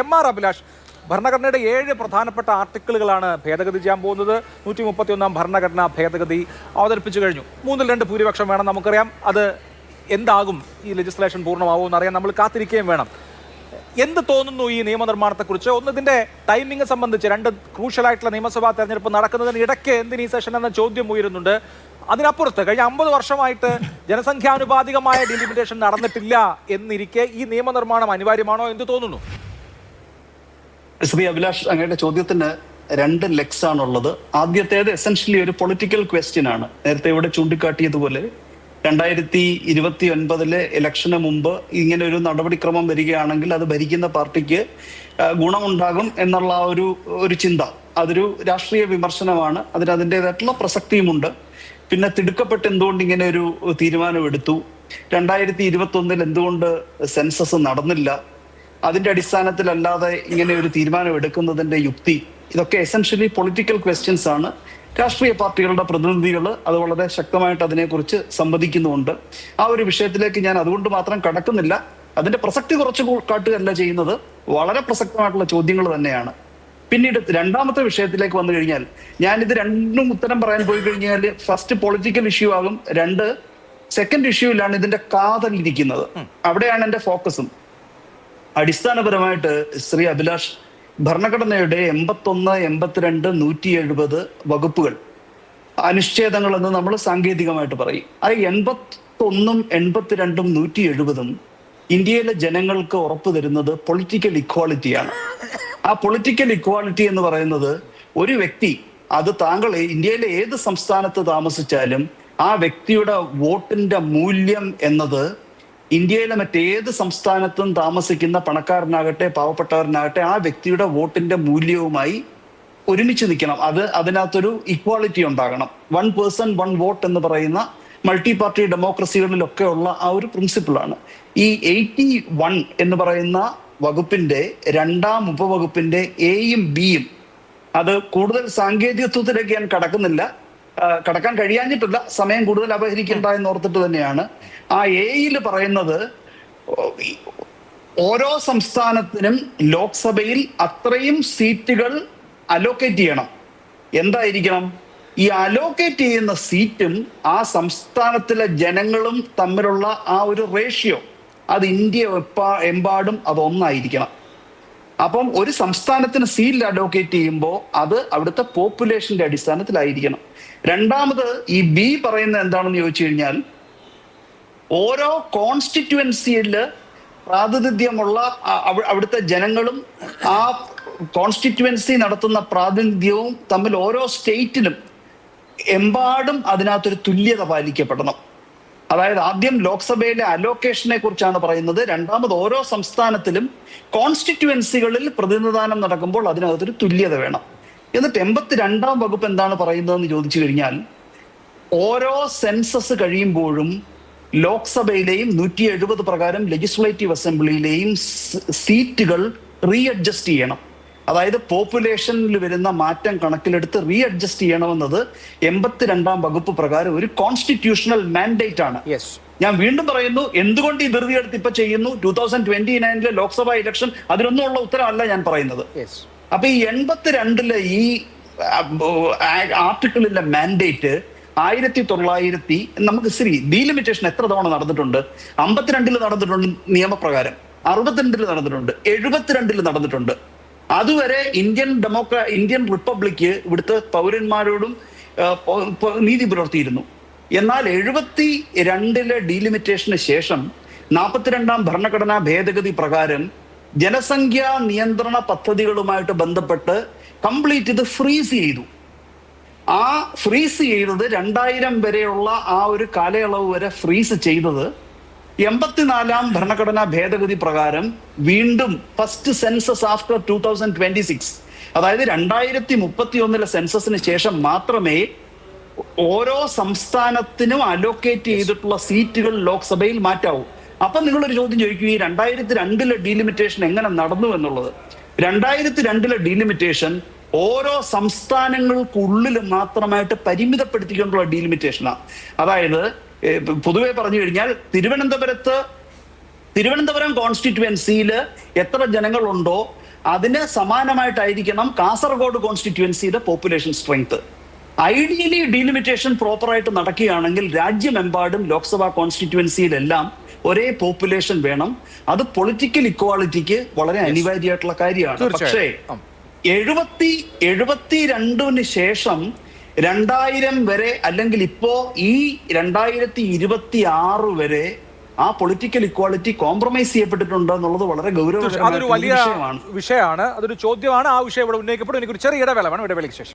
എം.ആർ. അഭിലാഷ്, ഭരണഘടനയുടെ 7 പ്രധാനപ്പെട്ട ആർട്ടിക്കിളുകളാണ് ഭേദഗതി ചെയ്യാൻ പോകുന്നത്. 131 ഭരണഘടനാ ഭേദഗതി അവതരിപ്പിച്ചു കഴിഞ്ഞു. 2/3 ഭൂരിപക്ഷം വേണം. നമുക്കറിയാം അത് എന്താകും, ഈ ലെജിസ്ലേഷൻ പൂർണ്ണമാവുമെന്ന് അറിയാൻ നമ്മൾ കാത്തിരിക്കുകയും വേണം. എന്ത് തോന്നുന്നു ഈ നിയമനിർമ്മാണത്തെക്കുറിച്ച്? ഒന്ന്, ഇതിന്റെ ടൈമിംഗ് സംബന്ധിച്ച് 2 ക്രൂഷ്യലായിട്ടുള്ള നിയമസഭാ തെരഞ്ഞെടുപ്പ് നടക്കുന്നതിന് ഇടയ്ക്ക് എന്തിന് ഈ സെഷൻ എന്ന ചോദ്യം ഉയരുന്നുണ്ട്. അതിനപ്പുറത്ത് കഴിഞ്ഞ 50 വർഷമായിട്ട് ജനസംഖ്യാനുപാതികമായ ഡിലിമിറ്റേഷൻ നടന്നിട്ടില്ല എന്നിരിക്കെ ഈ നിയമനിർമ്മാണം അനിവാര്യമാണോ? എന്ത് തോന്നുന്നു? ശ്രീ അഭിലാഷ്, അങ്ങയുടെ ചോദ്യത്തിന് 2 ലെഗ്സ് ആണുള്ളത്. ആദ്യത്തേത് എസെൻഷ്യലി ഒരു പൊളിറ്റിക്കൽ ക്വസ്റ്റ്യൻ ആണ്. നേരത്തെ ഇവിടെ ചൂണ്ടിക്കാട്ടിയതുപോലെ 2029 ഇലക്ഷന് മുമ്പ് ഇങ്ങനെ ഒരു നടപടിക്രമം വരികയാണെങ്കിൽ അത് ഭരിക്കുന്ന പാർട്ടിക്ക് ഗുണമുണ്ടാകും എന്നുള്ള ഒരു ചിന്ത, അതൊരു രാഷ്ട്രീയ വിമർശനമാണ്. അതിൻ്റെതായിട്ടുള്ള പ്രസക്തിയുമുണ്ട്. പിന്നെ തിടുക്കപ്പെട്ട് എന്തുകൊണ്ട് ഇങ്ങനെ ഒരു തീരുമാനമെടുത്തു, 2021 എന്തുകൊണ്ട് സെൻസസ് നടന്നില്ല, അതിന്റെ അടിസ്ഥാനത്തിലല്ലാതെ ഇങ്ങനെ ഒരു തീരുമാനം എടുക്കുന്നതിന്റെ യുക്തി, ഇതൊക്കെ എസെൻഷ്യലി പൊളിറ്റിക്കൽ ക്വസ്റ്റ്യൻസ് ആണ്. രാഷ്ട്രീയ പാർട്ടികളുടെ പ്രതിനിധികൾ അത് വളരെ ശക്തമായിട്ട് അതിനെക്കുറിച്ച് സംവദിക്കുന്നുണ്ട്. ആ ഒരു വിഷയത്തിലേക്ക് ഞാൻ അതുകൊണ്ട് മാത്രം കടക്കുന്നില്ല. അതിന്റെ പ്രസക്തി കുറച്ച് കാട്ടുകയല്ല ചെയ്യുന്നത്, വളരെ പ്രസക്തമായിട്ടുള്ള ചോദ്യങ്ങൾ തന്നെയാണ്. പിന്നീട് രണ്ടാമത്തെ വിഷയത്തിലേക്ക് വന്നു കഴിഞ്ഞാൽ, ഞാനിത് രണ്ടും ഉത്തരം പറയാൻ പോയി കഴിഞ്ഞാൽ ഫസ്റ്റ് പൊളിറ്റിക്കൽ ഇഷ്യൂ ആകും, 2 സെക്കൻഡ് ഇഷ്യൂവിലാണ് ഇതിന്റെ കാതലിരിക്കുന്നത്. അവിടെയാണ് എന്റെ ഫോക്കസും. അടിസ്ഥാനപരമായിട്ട് ശ്രീ അഭിലാഷ്, ഭരണഘടനയുടെ 81, 82, 170 വകുപ്പുകൾ അനുച്ഛേദങ്ങൾ എന്ന് നമ്മൾ സാങ്കേതികമായിട്ട് പറയും. ആ 81, 82, 170 ഇന്ത്യയിലെ ജനങ്ങൾക്ക് ഉറപ്പു തരുന്നത് പൊളിറ്റിക്കൽ ഇക്വാളിറ്റിയാണ്. ആ പൊളിറ്റിക്കൽ ഇക്വാളിറ്റി എന്ന് പറയുന്നത് ഒരു വ്യക്തി, അത് താങ്കൾ ഇന്ത്യയിലെ ഏത് സംസ്ഥാനത്ത് താമസിച്ചാലും ആ വ്യക്തിയുടെ വോട്ടിന്റെ മൂല്യം എന്നത് ഇന്ത്യയിലെ മറ്റേത് സംസ്ഥാനത്തും താമസിക്കുന്ന പണക്കാരനാകട്ടെ പാവപ്പെട്ടവരനാകട്ടെ ആ വ്യക്തിയുടെ വോട്ടിന്റെ മൂല്യവുമായി ഒരുമിച്ച് നിൽക്കണം. അതിനകത്തൊരു ഇക്വാളിറ്റി ഉണ്ടാകണം. 1 person 1 vote എന്ന് പറയുന്ന മൾട്ടി പാർട്ടി ഡെമോക്രസികളിലൊക്കെ ഉള്ള ആ ഒരു പ്രിൻസിപ്പിളാണ്. ഈ 81 എന്ന് പറയുന്ന വകുപ്പിന്റെ 2ാം ഉപവകുപ്പിന്റെ എയും ബിയും, അത് കൂടുതൽ സാങ്കേതികത്വത്തിലേക്ക് ഞാൻ കടക്കാൻ കഴിയാഞ്ഞിട്ടില്ല, സമയം കൂടുതൽ അപഹരിക്കണ്ട എന്നോർത്തിട്ട് തന്നെയാണ്. ആ എയിൽ പറയുന്നത് ഓരോ സംസ്ഥാനത്തിനും ലോക്സഭയിൽ അത്രയും സീറ്റുകൾ അലോക്കേറ്റ് ചെയ്യണം. എന്തായിരിക്കണം? ഈ അലോക്കേറ്റ് ചെയ്യുന്ന സീറ്റും ആ സംസ്ഥാനത്തിലെ ജനങ്ങളും തമ്മിലുള്ള ആ ഒരു റേഷ്യോ, അത് ഇന്ത്യ എമ്പാടും അത് ഒന്നായിരിക്കണം. അപ്പം ഒരു സംസ്ഥാനത്തിന് സീറ്റ് അലോക്കേറ്റ് ചെയ്യുമ്പോൾ അത് അവിടുത്തെ പോപ്പുലേഷന്റെ അടിസ്ഥാനത്തിലായിരിക്കണം. രണ്ടാമത് ഈ ബി പറയുന്നത് എന്താണെന്ന് ചോദിച്ചു കഴിഞ്ഞാൽ, ഓരോ കോൺസ്റ്റിറ്റ്യുവൻസിയില് പ്രാതിനിധ്യമുള്ള അവിടുത്തെ ജനങ്ങളും ആ കോൺസ്റ്റിറ്റ്യുവൻസി നടത്തുന്ന പ്രാതിനിധ്യവും തമ്മിൽ ഓരോ സ്റ്റേറ്റിലും എമ്പാടും അതിനകത്തൊരു തുല്യത പാലിക്കപ്പെടണം. അതായത് ആദ്യം ലോക്സഭയിലെ അലോക്കേഷനെ കുറിച്ചാണ് പറയുന്നത്. രണ്ടാമത് ഓരോ സംസ്ഥാനത്തിലും കോൺസ്റ്റിറ്റ്യുവൻസികളിൽ പ്രതിനിധാനം നടക്കുമ്പോൾ അതിനകത്തൊരു തുല്യത വേണം. എന്നിട്ട് 82ാം വകുപ്പ് എന്താണ് പറയുന്നതെന്ന് ചോദിച്ചു കഴിഞ്ഞാൽ, ഓരോ സെൻസസ് കഴിയുമ്പോഴും ലോക്സഭയിലെയും 170 പ്രകാരം ലെജിസ്ലേറ്റീവ് അസംബ്ലിയിലെയും സീറ്റുകൾ റീഅഡ്ജസ്റ്റ് ചെയ്യണം. അതായത് പോപ്പുലേഷനിൽ വരുന്ന മാറ്റം കണക്കിലെടുത്ത് റീഅഡ്ജസ്റ്റ് ചെയ്യണമെന്നത് 82ാം വകുപ്പ് പ്രകാരം ഒരു കോൺസ്റ്റിറ്റ്യൂഷണൽ മാൻഡേറ്റ് ആണ്. ഞാൻ വീണ്ടും പറയുന്നു, എന്തുകൊണ്ട് ഈ ധൃതി എടുത്ത് ഇപ്പൊ ചെയ്യുന്നു? 2029 ലോക്സഭാ ഇലക്ഷൻ, അതിനൊന്നുമുള്ള ഉത്തരവല്ല ഞാൻ പറയുന്നത്. അപ്പൊ ഈ 82 ഈ ആർട്ടിക്കിളിലെ മാൻഡേറ്റ് 1900 നമുക്ക് ഡീലിമിറ്റേഷൻ എത്ര തവണ നടന്നിട്ടുണ്ട്? 52 നടന്നിട്ടുണ്ട് നിയമപ്രകാരം, 62 നടന്നിട്ടുണ്ട്, 72 നടന്നിട്ടുണ്ട്. അതുവരെ ഇന്ത്യൻ റിപ്പബ്ലിക്ക് ഇവിടുത്തെ പൗരന്മാരോടും നീതി പുലർത്തിയിരുന്നു. എന്നാൽ 72 ഡീലിമിറ്റേഷന് ശേഷം 42ാം ഭരണഘടനാ ഭേദഗതി പ്രകാരം ജനസംഖ്യാ നിയന്ത്രണ പദ്ധതികളുമായിട്ട് ബന്ധപ്പെട്ട് കംപ്ലീറ്റ് ഇത് ഫ്രീസ് ചെയ്തു. ആ ഫ്രീസ് ചെയ്തത് 2000 വരെയുള്ള ആ ഒരു കാലയളവ് വരെ ഫ്രീസ് ചെയ്തത് 84ാം ഭരണഘടനാ ഭേദഗതി പ്രകാരം വീണ്ടും ഫസ്റ്റ് സെൻസസ് ആഫ്റ്റർ 2026, അതായത് 2031 സെൻസസിന് ശേഷം മാത്രമേ ഓരോ സംസ്ഥാനത്തിനും അലോക്കേറ്റ് ചെയ്തിട്ടുള്ള സീറ്റുകൾ ലോക്സഭയിൽ മാറ്റാവൂ. അപ്പൊ നിങ്ങളൊരു ചോദ്യം ചോദിക്കും, ഈ 2002 ഡീലിമിറ്റേഷൻ എങ്ങനെ നടന്നു എന്നുള്ളത്. 2002 ഡീലിമിറ്റേഷൻ ഓരോ സംസ്ഥാനങ്ങൾക്കുള്ളിൽ മാത്രമായിട്ട് പരിമിതപ്പെടുത്തിക്കൊണ്ടുള്ള ഡീലിമിറ്റേഷനാണ്. അതായത് പൊതുവെ പറഞ്ഞു കഴിഞ്ഞാൽ തിരുവനന്തപുരം കോൺസ്റ്റിറ്റ്യുവൻസിയിൽ എത്ര ജനങ്ങളുണ്ടോ അതിന് സമാനമായിട്ടായിരിക്കണം കാസർഗോഡ് കോൺസ്റ്റിറ്റ്യുവൻസിയുടെ പോപ്പുലേഷൻ സ്ട്രെങ്ത്. ഐഡിയലി ഡീലിമിറ്റേഷൻ പ്രോപ്പറായിട്ട് നടക്കുകയാണെങ്കിൽ രാജ്യമെമ്പാടും ലോക്സഭാ കോൺസ്റ്റിറ്റ്യുവൻസിയിലെല്ലാം ഒരേ പോപ്പുലേഷൻ വേണം. അത് പൊളിറ്റിക്കൽ ഇക്വാളിറ്റിക്ക് വളരെ അനിവാര്യമായിട്ടുള്ള കാര്യമാണ്. പക്ഷേ 72 ശേഷം 2000 വരെ അല്ലെങ്കിൽ ഇപ്പോ ഈ 2026 വരെ ആ പൊളിറ്റിക്കൽ ഇക്വാളിറ്റി കോംപ്രമൈസ് ചെയ്യപ്പെട്ടിട്ടുണ്ട് എന്നുള്ളത് വളരെ അതൊരു വലിയ ഗൗരവമാണ്. വിഷയമാണ്, അതൊരു ചോദ്യമാണ്. ആ വിഷയം ഇവിടെ ഉന്നയിക്കപ്പെടും. എനിക്കൊരു ചെറിയ ഇടവേള വേണം. ഇടവേളയ്ക്ക് ശേഷം